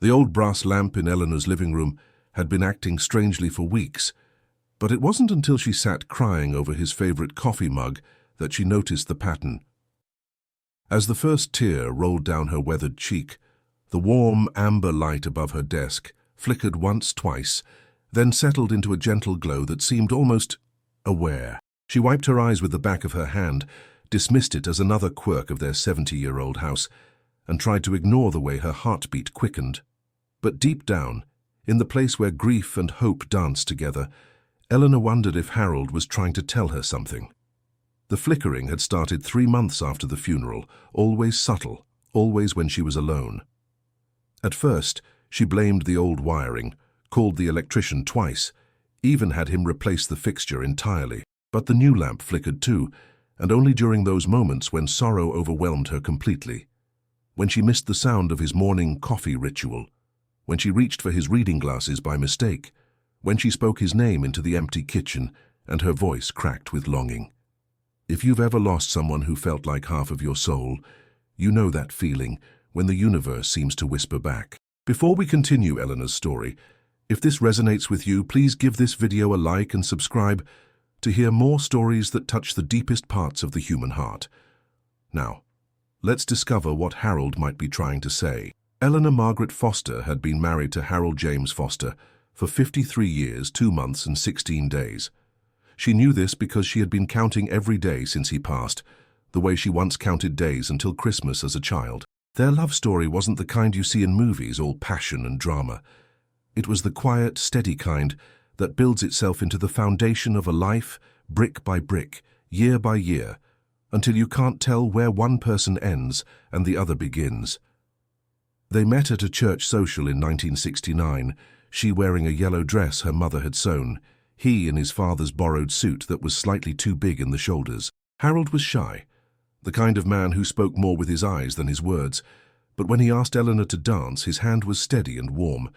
The old brass lamp in Eleanor's living room had been acting strangely for weeks, but it wasn't until she sat crying over his favorite coffee mug that she noticed the pattern. As the first tear rolled down her weathered cheek, the warm amber light above her desk flickered once, twice, then settled into a gentle glow that seemed almost aware. She wiped her eyes with the back of her hand, dismissed it as another quirk of their 70-year-old house, and tried to ignore the way her heartbeat quickened. But deep down, in the place where grief and hope danced together, Eleanor wondered if Harold was trying to tell her something. The flickering had started 3 months after the funeral, always subtle, always when she was alone. At first, she blamed the old wiring, called the electrician twice, even had him replace the fixture entirely. But the new lamp flickered too, and only during those moments when sorrow overwhelmed her completely. When she missed the sound of his morning coffee ritual, when she reached for his reading glasses by mistake, when she spoke his name into the empty kitchen and her voice cracked with longing. If you've ever lost someone who felt like half of your soul, you know that feeling when the universe seems to whisper back. Before we continue Eleanor's story, if this resonates with you, please give this video a like and subscribe to hear more stories that touch the deepest parts of the human heart. Now, let's discover what Harold might be trying to say. Eleanor Margaret Foster had been married to Harold James Foster for 53 years, 2 months and 16 days. She knew this because she had been counting every day since he passed, the way she once counted days until Christmas as a child. Their love story wasn't the kind you see in movies, all passion and drama. It was the quiet, steady kind that builds itself into the foundation of a life, brick by brick, year by year, until you can't tell where one person ends and the other begins. They met at a church social in 1969, she wearing a yellow dress her mother had sewn, he in his father's borrowed suit that was slightly too big in the shoulders. Harold was shy, the kind of man who spoke more with his eyes than his words, but when he asked Eleanor to dance, his hand was steady and warm.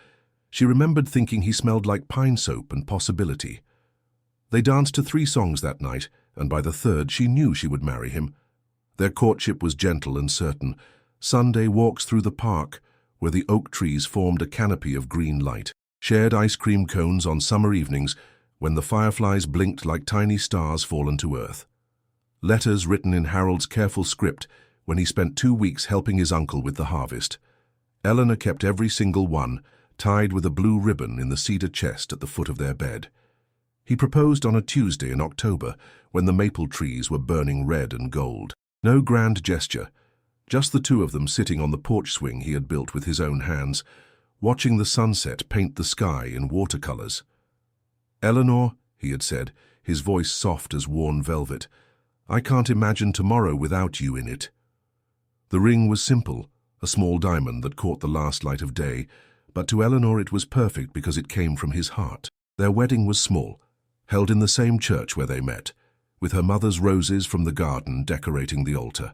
She remembered thinking he smelled like pine soap and possibility. They danced to 3 songs that night, and by the 3rd she knew she would marry him. Their courtship was gentle and certain. Sunday walks through the park, where the oak trees formed a canopy of green light. Shared ice cream cones on summer evenings, when the fireflies blinked like tiny stars fallen to earth. Letters written in Harold's careful script when he spent 2 weeks helping his uncle with the harvest. Eleanor kept every single one, tied with a blue ribbon in the cedar chest at the foot of their bed. He proposed on a Tuesday in October, when the maple trees were burning red and gold. No grand gesture, just the 2 of them sitting on the porch swing he had built with his own hands, watching the sunset paint the sky in watercolors. "Eleanor," he had said, his voice soft as worn velvet, "I can't imagine tomorrow without you in it." The ring was simple, a small diamond that caught the last light of day, but to Eleanor it was perfect because it came from his heart. Their wedding was small, held in the same church where they met, with her mother's roses from the garden decorating the altar.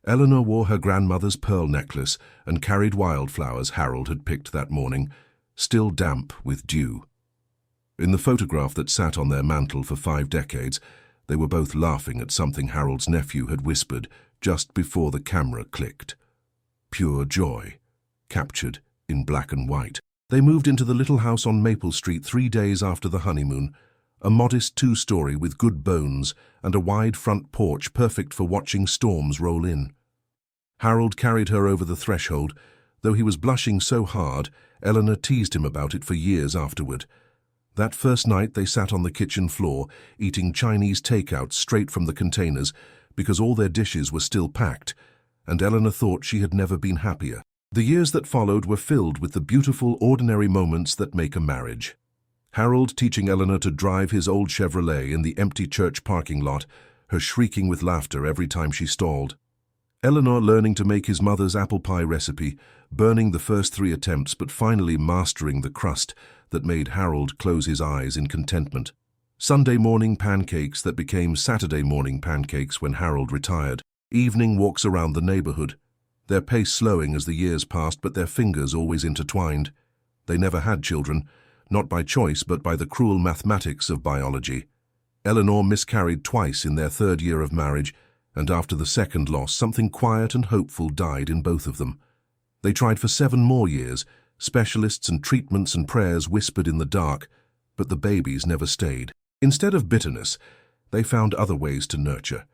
Eleanor wore her grandmother's pearl necklace and carried wildflowers Harold had picked that morning, still damp with dew. In the photograph that sat on their mantel for 5 decades, they were both laughing at something Harold's nephew had whispered just before the camera clicked. Pure joy, captured in black and white. They moved into the little house on Maple Street 3 days after the honeymoon, a modest 2-story with good bones and a wide front porch perfect for watching storms roll in. Harold carried her over the threshold. Though he was blushing so hard, Eleanor teased him about it for years afterward. That first night they sat on the kitchen floor, eating Chinese takeout straight from the containers because all their dishes were still packed, and Eleanor thought she had never been happier. The years that followed were filled with the beautiful, ordinary moments that make a marriage. Harold teaching Eleanor to drive his old Chevrolet in the empty church parking lot, her shrieking with laughter every time she stalled. Eleanor learning to make his mother's apple pie recipe, burning the first 3 attempts but finally mastering the crust that made Harold close his eyes in contentment. Sunday morning pancakes that became Saturday morning pancakes when Harold retired. Evening walks around the neighborhood, their pace slowing as the years passed but their fingers always intertwined. They never had children, not by choice but by the cruel mathematics of biology. Eleanor miscarried twice in their 3rd year of marriage, and after the 2nd loss, something quiet and hopeful died in both of them. They tried for 7 more years, specialists and treatments and prayers whispered in the dark, but the babies never stayed. Instead of bitterness, they found other ways to nurture.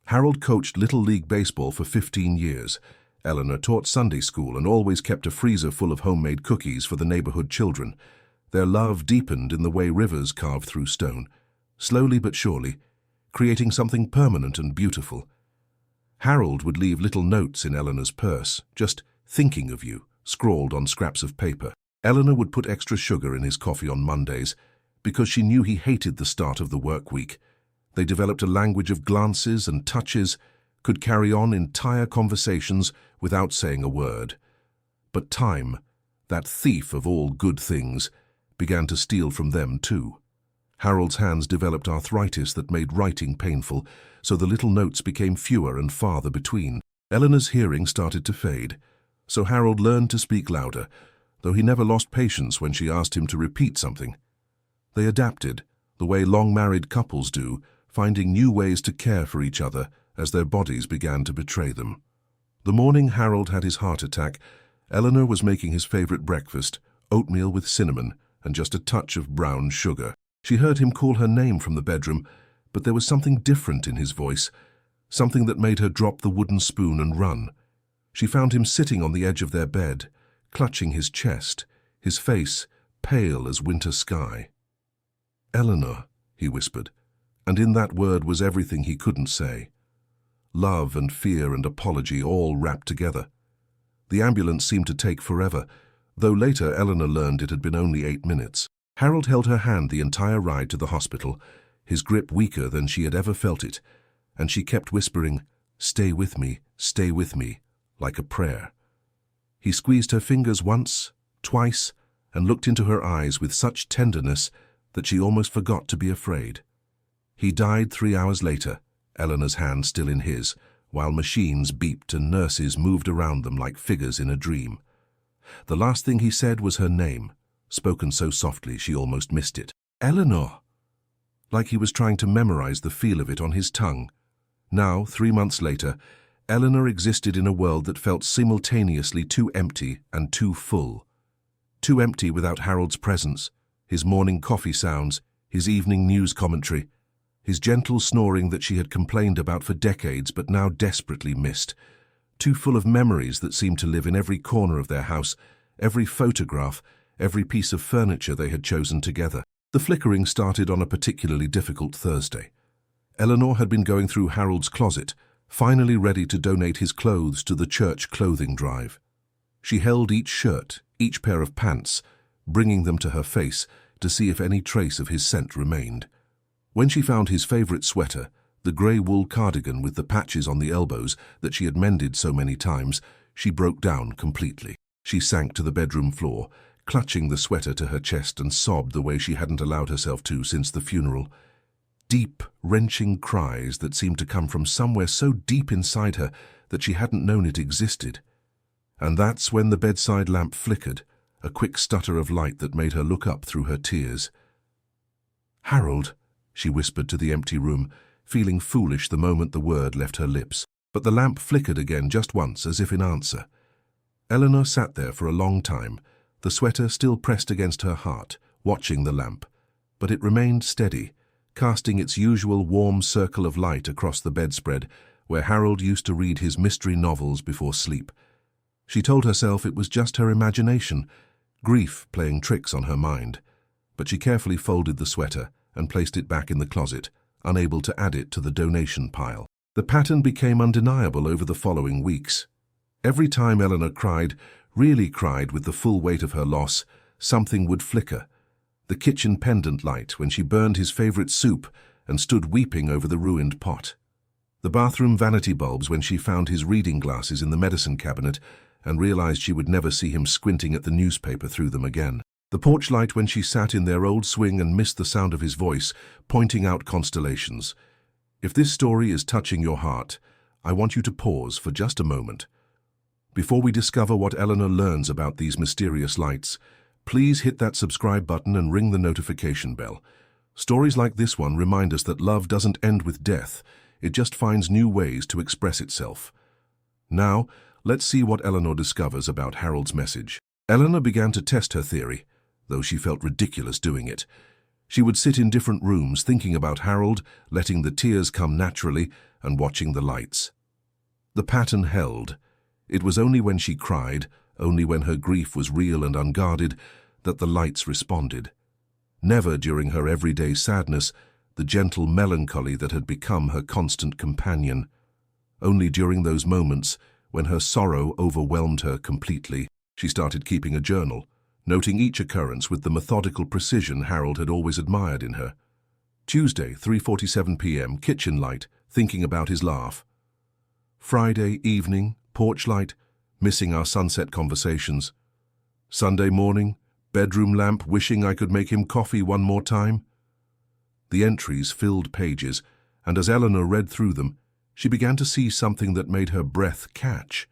Harold coached Little League Baseball for 15 years. Eleanor taught Sunday school and always kept a freezer full of homemade cookies for the neighborhood children. Their love deepened in the way rivers carve through stone, slowly but surely, creating something permanent and beautiful. Harold would leave little notes in Eleanor's purse, just thinking of you, scrawled on scraps of paper. Eleanor would put extra sugar in his coffee on Mondays because she knew he hated the start of the work week. They developed a language of glances and touches, could carry on entire conversations without saying a word. But time, that thief of all good things, began to steal from them too. Harold's hands developed arthritis that made writing painful, so the little notes became fewer and farther between. Eleanor's hearing started to fade, so Harold learned to speak louder, though he never lost patience when she asked him to repeat something. They adapted, the way long-married couples do, finding new ways to care for each other as their bodies began to betray them. The morning Harold had his heart attack, Eleanor was making his favorite breakfast, oatmeal with cinnamon and just a touch of brown sugar. She heard him call her name from the bedroom, but there was something different in his voice, something that made her drop the wooden spoon and run. She found him sitting on the edge of their bed, clutching his chest, his face pale as winter sky. "Eleanor," he whispered, and in that word was everything he couldn't say. Love and fear and apology all wrapped together. The ambulance seemed to take forever, though later Eleanor learned it had been only 8 minutes. Harold held her hand the entire ride to the hospital, his grip weaker than she had ever felt it, and she kept whispering, stay with me," like a prayer. He squeezed her fingers once, twice, and looked into her eyes with such tenderness that she almost forgot to be afraid. He died 3 hours later, Eleanor's hand still in his, while machines beeped and nurses moved around them like figures in a dream. The last thing he said was her name, spoken so softly she almost missed it. "Eleanor!" Like he was trying to memorize the feel of it on his tongue. Now, 3 months later, Eleanor existed in a world that felt simultaneously too empty and too full. Too empty without Harold's presence, his morning coffee sounds, his evening news commentary, his gentle snoring that she had complained about for decades but now desperately missed. Too full of memories that seemed to live in every corner of their house, every photograph, every piece of furniture they had chosen together. The flickering started on a particularly difficult Thursday. Eleanor had been going through Harold's closet, finally ready to donate his clothes to the church clothing drive. She held each shirt, each pair of pants, bringing them to her face to see if any trace of his scent remained. When she found his favorite sweater, the grey wool cardigan with the patches on the elbows that she had mended so many times, she broke down completely. She sank to the bedroom floor, clutching the sweater to her chest, and sobbed the way she hadn't allowed herself to since the funeral. Deep, wrenching cries that seemed to come from somewhere so deep inside her that she hadn't known it existed. And that's when the bedside lamp flickered, a quick stutter of light that made her look up through her tears. "Harold," she whispered to the empty room, feeling foolish the moment the word left her lips. But the lamp flickered again just once, as if in answer. Eleanor sat there for a long time, the sweater still pressed against her heart, watching the lamp, but it remained steady, casting its usual warm circle of light across the bedspread where Harold used to read his mystery novels before sleep. She told herself it was just her imagination, grief playing tricks on her mind, but she carefully folded the sweater and placed it back in the closet, unable to add it to the donation pile. The pattern became undeniable over the following weeks. Every time Eleanor cried, really cried with the full weight of her loss, something would flicker. The kitchen pendant light when she burned his favorite soup and stood weeping over the ruined pot. The bathroom vanity bulbs when she found his reading glasses in the medicine cabinet and realized she would never see him squinting at the newspaper through them again. The porch light when she sat in their old swing and missed the sound of his voice, pointing out constellations. If this story is touching your heart, I want you to pause for just a moment. Before we discover what Eleanor learns about these mysterious lights, please hit that subscribe button and ring the notification bell. Stories like this one remind us that love doesn't end with death, it just finds new ways to express itself. Now, Let's see what Eleanor discovers about Harold's message. Eleanor began to test her theory, though she felt ridiculous doing it. She would sit in different rooms thinking about Harold, letting the tears come naturally, and watching the lights. The pattern held. It was only when she cried, only when her grief was real and unguarded, that the lights responded. Never during her everyday sadness, the gentle melancholy that had become her constant companion. Only during those moments, when her sorrow overwhelmed her completely, she started keeping a journal, noting each occurrence with the methodical precision Harold had always admired in her. Tuesday, 3:47 p.m., kitchen light, thinking about his laugh. Friday evening, porch light, missing our sunset conversations. Sunday morning, bedroom lamp, wishing I could make him coffee one more time. The entries filled pages, and as Eleanor read through them, she began to see something that made her breath catch.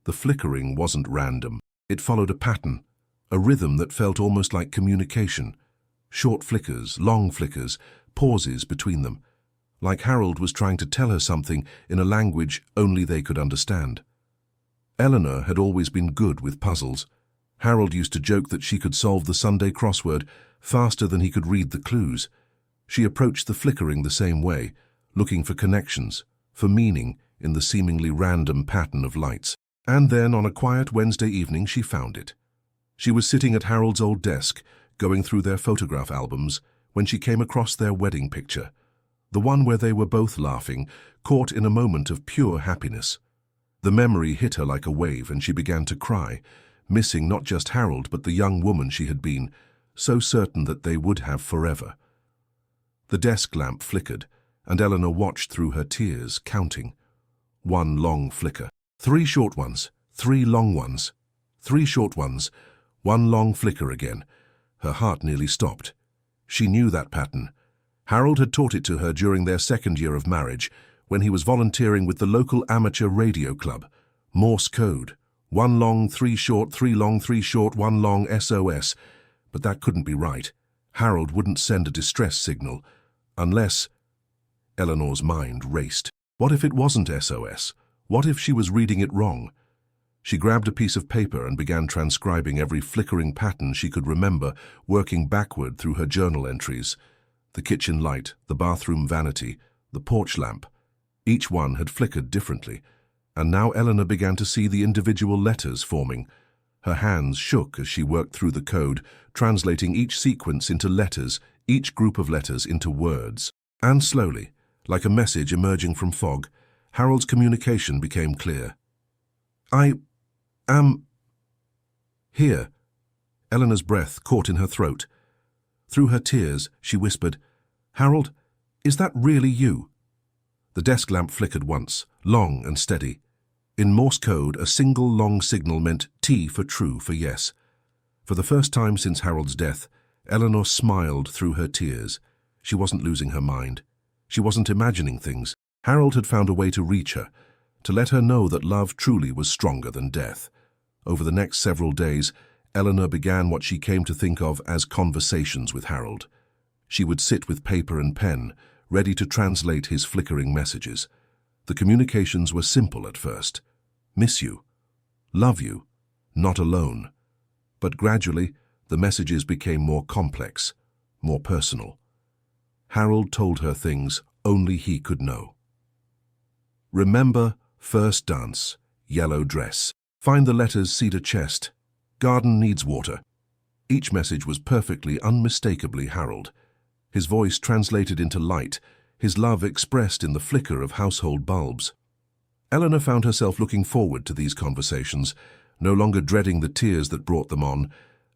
The flickering wasn't random. It followed a pattern, a rhythm that felt almost like communication. Short flickers, long flickers, pauses between them, like Harold was trying to tell her something in a language only they could understand. Eleanor had always been good with puzzles. Harold used to joke that she could solve the Sunday crossword faster than he could read the clues. She approached the flickering the same way, looking for connections, for meaning in the seemingly random pattern of lights. And then, on a quiet Wednesday evening, she found it. She was sitting at Harold's old desk, going through their photograph albums, when she came across their wedding picture, the one where they were both laughing, caught in a moment of pure happiness. The memory hit her like a wave, and she began to cry, missing not just Harold but the young woman she had been, so certain that they would have forever. The desk lamp flickered, and Eleanor watched through her tears, counting. One long flicker. 3 short ones. 3 long ones. 3 short ones. 1 long flicker again. Her heart nearly stopped. She knew that pattern. Harold had taught it to her during their 2nd year of marriage, when he was volunteering with the local amateur radio club. Morse code. 1 long, 3 short, 3 long, 3 short, 1 long, SOS. But that couldn't be right. Harold wouldn't send a distress signal, unless... Eleanor's mind raced. What if it wasn't SOS? What if she was reading it wrong? She grabbed a piece of paper and began transcribing every flickering pattern she could remember, working backward through her journal entries. The kitchen light, the bathroom vanity, the porch lamp. Each one had flickered differently, and now Eleanor began to see the individual letters forming. Her hands shook as she worked through the code, translating each sequence into letters, each group of letters into words. And slowly, like a message emerging from fog, Harold's communication became clear. I am here. Eleanor's breath caught in her throat. Through her tears, she whispered, Harold, is that really you? The desk lamp flickered once, long and steady. In Morse code, a single long signal meant T for true, for yes. For the first time since Harold's death, Eleanor smiled through her tears. She wasn't losing her mind. She wasn't imagining things. Harold had found a way to reach her, to let her know that love truly was stronger than death. Over the next several days, Eleanor began what she came to think of as conversations with Harold. She would sit with paper and pen, ready to translate his flickering messages. The communications were simple at first. Miss you. Love you. Not alone. But gradually, the messages became more complex, more personal. Harold told her things only he could know. Remember, first dance, yellow dress. Find the letters, cedar chest. Garden needs water. Each message was perfectly, unmistakably Harold. His voice translated into light, his love expressed in the flicker of household bulbs. Eleanor found herself looking forward to these conversations, no longer dreading the tears that brought them on,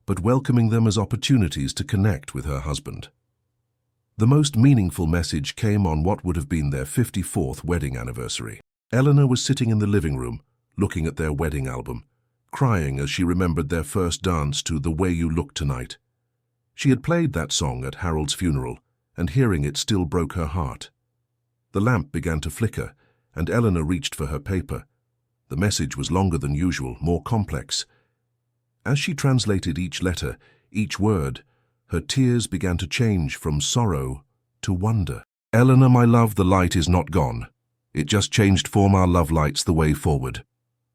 but welcoming them as opportunities to connect with her husband. The most meaningful message came on what would have been their 54th wedding anniversary. Eleanor was sitting in the living room, looking at their wedding album, crying as she remembered their first dance to The Way You Look Tonight. She had played that song at Harold's funeral, and hearing it still broke her heart. The lamp began to flicker, and Eleanor reached for her paper. The message was longer than usual, more complex. As she translated each letter, each word, her tears began to change from sorrow to wonder. Eleanor, my love, the light is not gone. It just changed form. Our love light's the way forward.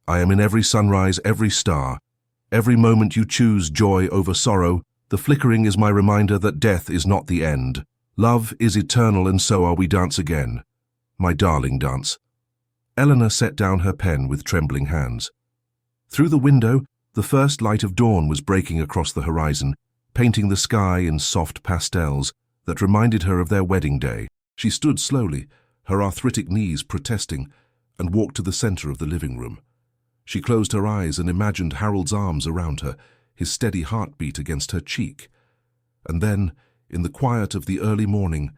I am in every sunrise, every star. Every moment you choose joy over sorrow, the flickering is my reminder that death is not the end. Love is eternal, and so are we. Dance again. My darling, dance. Eleanor set down her pen with trembling hands. Through the window, the first light of dawn was breaking across the horizon, painting the sky in soft pastels that reminded her of their wedding day. She stood slowly, her arthritic knees protesting, and walked to the center of the living room. She closed her eyes and imagined Harold's arms around her, his steady heartbeat against her cheek. And then, in the quiet of the early morning,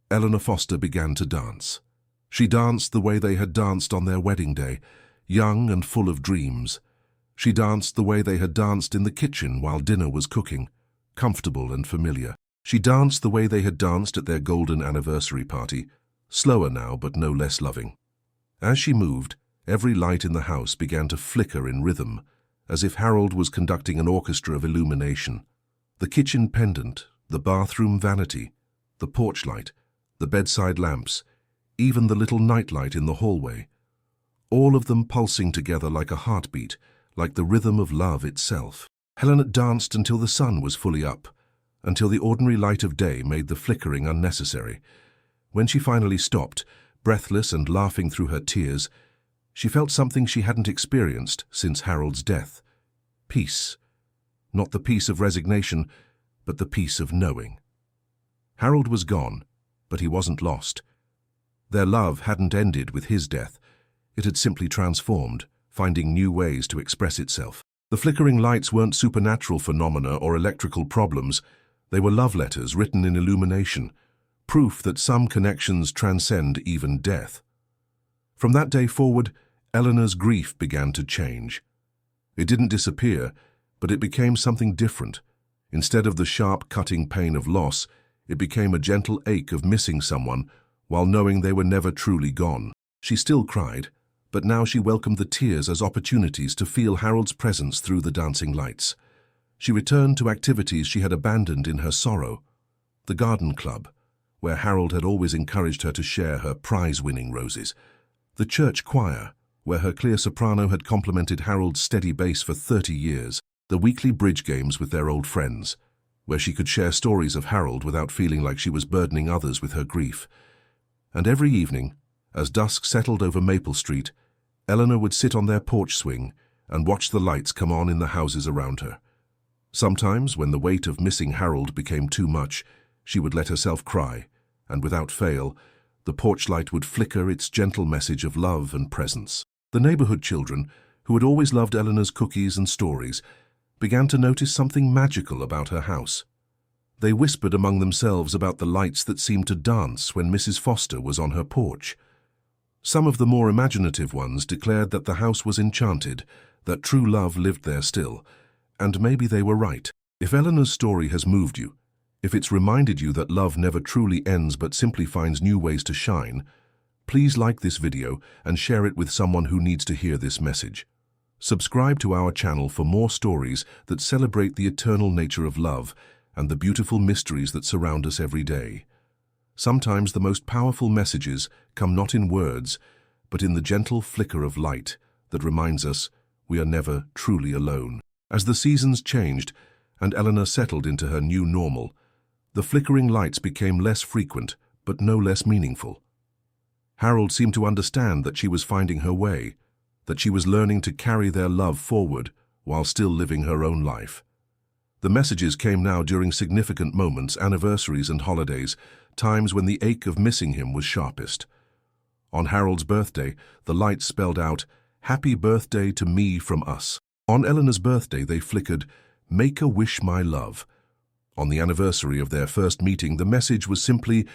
Eleanor Foster began to dance. She danced the way they had danced on their wedding day, young and full of dreams. She danced the way they had danced in the kitchen while dinner was cooking, comfortable and familiar. She danced the way they had danced at their golden anniversary party, slower now but no less loving. As she moved, every light in the house began to flicker in rhythm, as if Harold was conducting an orchestra of illumination. The kitchen pendant, the bathroom vanity, the porch light, the bedside lamps, even the little nightlight in the hallway, all of them pulsing together like a heartbeat, like the rhythm of love itself. Eleanor danced until the sun was fully up, until the ordinary light of day made the flickering unnecessary. When she finally stopped, breathless and laughing through her tears, she felt something she hadn't experienced since Harold's death. Peace. Not the peace of resignation, but the peace of knowing. Harold was gone, but he wasn't lost. Their love hadn't ended with his death. It had simply transformed, finding new ways to express itself. The flickering lights weren't supernatural phenomena or electrical problems. They were love letters written in illumination, proof that some connections transcend even death. From that day forward, Eleanor's grief began to change. It didn't disappear, but it became something different. Instead of the sharp, cutting pain of loss, it became a gentle ache of missing someone while knowing they were never truly gone. She still cried, but now she welcomed the tears as opportunities to feel Harold's presence through the dancing lights. She returned to activities she had abandoned in her sorrow. The garden club, where Harold had always encouraged her to share her prize-winning roses. The church choir, where her clear soprano had complemented Harold's steady bass for 30 years. The weekly bridge games with their old friends, where she could share stories of Harold without feeling like she was burdening others with her grief. And every evening, as dusk settled over Maple Street, Eleanor would sit on their porch swing and watch the lights come on in the houses around her. Sometimes, when the weight of missing Harold became too much, she would let herself cry, and without fail, the porch light would flicker its gentle message of love and presence. The neighborhood children, who had always loved Eleanor's cookies and stories, began to notice something magical about her house. They whispered among themselves about the lights that seemed to dance when Mrs. Foster was on her porch. Some of the more imaginative ones declared that the house was enchanted, that true love lived there still, and maybe they were right. If Eleanor's story has moved you, if it's reminded you that love never truly ends but simply finds new ways to shine, please like this video and share it with someone who needs to hear this message. Subscribe to our channel for more stories that celebrate the eternal nature of love and the beautiful mysteries that surround us every day. Sometimes the most powerful messages come not in words, but in the gentle flicker of light that reminds us we are never truly alone. As the seasons changed and Eleanor settled into her new normal, the flickering lights became less frequent but no less meaningful. Harold seemed to understand that she was finding her way, that she was learning to carry their love forward while still living her own life. The messages came now during significant moments, anniversaries and holidays, times when the ache of missing him was sharpest. On Harold's birthday, the lights spelled out, "Happy birthday to me from us." On Eleanor's birthday, they flickered, "Make a wish, my love." On the anniversary of their first meeting, the message was simply,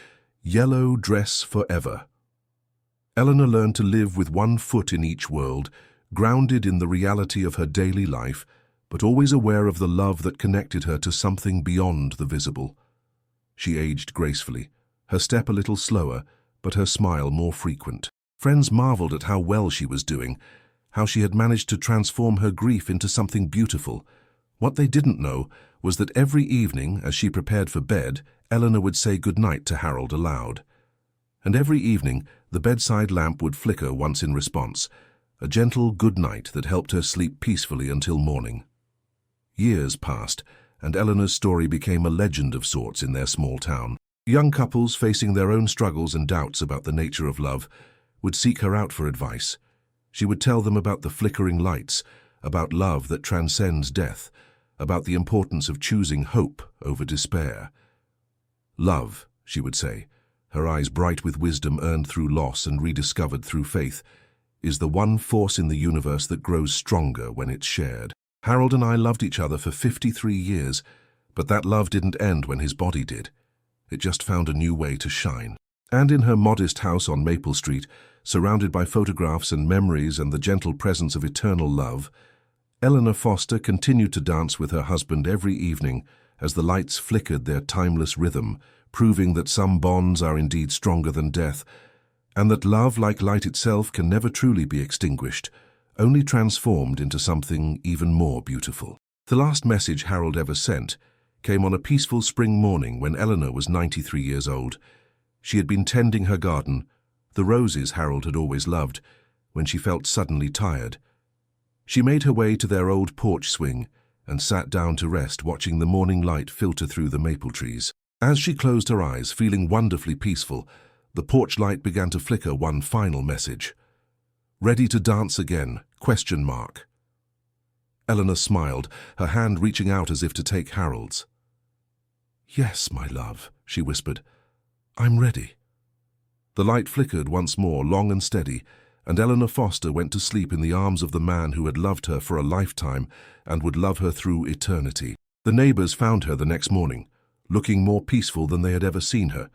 "Yellow dress forever." Eleanor learned to live with one foot in each world, grounded in the reality of her daily life, but always aware of the love that connected her to something beyond the visible. She aged gracefully, her step a little slower, but her smile more frequent. Friends marveled at how well she was doing, how she had managed to transform her grief into something beautiful. What they didn't know was that every evening, as she prepared for bed, Eleanor would say goodnight to Harold aloud. And every evening, the bedside lamp would flicker once in response, a gentle good night that helped her sleep peacefully until morning. Years passed, and Eleanor's story became a legend of sorts in their small town. Young couples facing their own struggles and doubts about the nature of love would seek her out for advice. She would tell them about the flickering lights, about love that transcends death, about the importance of choosing hope over despair. Love, she would say, her eyes bright with wisdom earned through loss and rediscovered through faith, is the one force in the universe that grows stronger when it's shared. Harold and I loved each other for 53 years, but that love didn't end when his body did. It just found a new way to shine. And in her modest house on Maple Street, surrounded by photographs and memories and the gentle presence of eternal love, Eleanor Foster continued to dance with her husband every evening as the lights flickered their timeless rhythm, proving that some bonds are indeed stronger than death, and that love, like light itself, can never truly be extinguished, only transformed into something even more beautiful. The last message Harold ever sent came on a peaceful spring morning when Eleanor was 93 years old. She had been tending her garden, the roses Harold had always loved, when she felt suddenly tired. She made her way to their old porch swing and sat down to rest, watching the morning light filter through the maple trees. As she closed her eyes, feeling wonderfully peaceful, the porch light began to flicker one final message. "Ready to dance again? ? Eleanor smiled, her hand reaching out as if to take Harold's. "Yes, my love," she whispered. "I'm ready." The light flickered once more, long and steady, and Eleanor Foster went to sleep in the arms of the man who had loved her for a lifetime and would love her through eternity. The neighbors found her the next morning, looking more peaceful than they had ever seen her.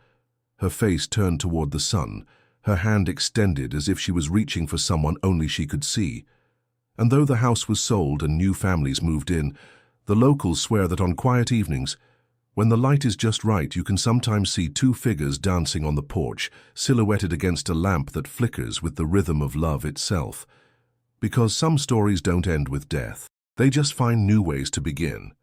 Her face turned toward the sun, her hand extended as if she was reaching for someone only she could see. And though the house was sold and new families moved in, the locals swear that on quiet evenings, when the light is just right, you can sometimes see two figures dancing on the porch, silhouetted against a lamp that flickers with the rhythm of love itself. Because some stories don't end with death. They just find new ways to begin.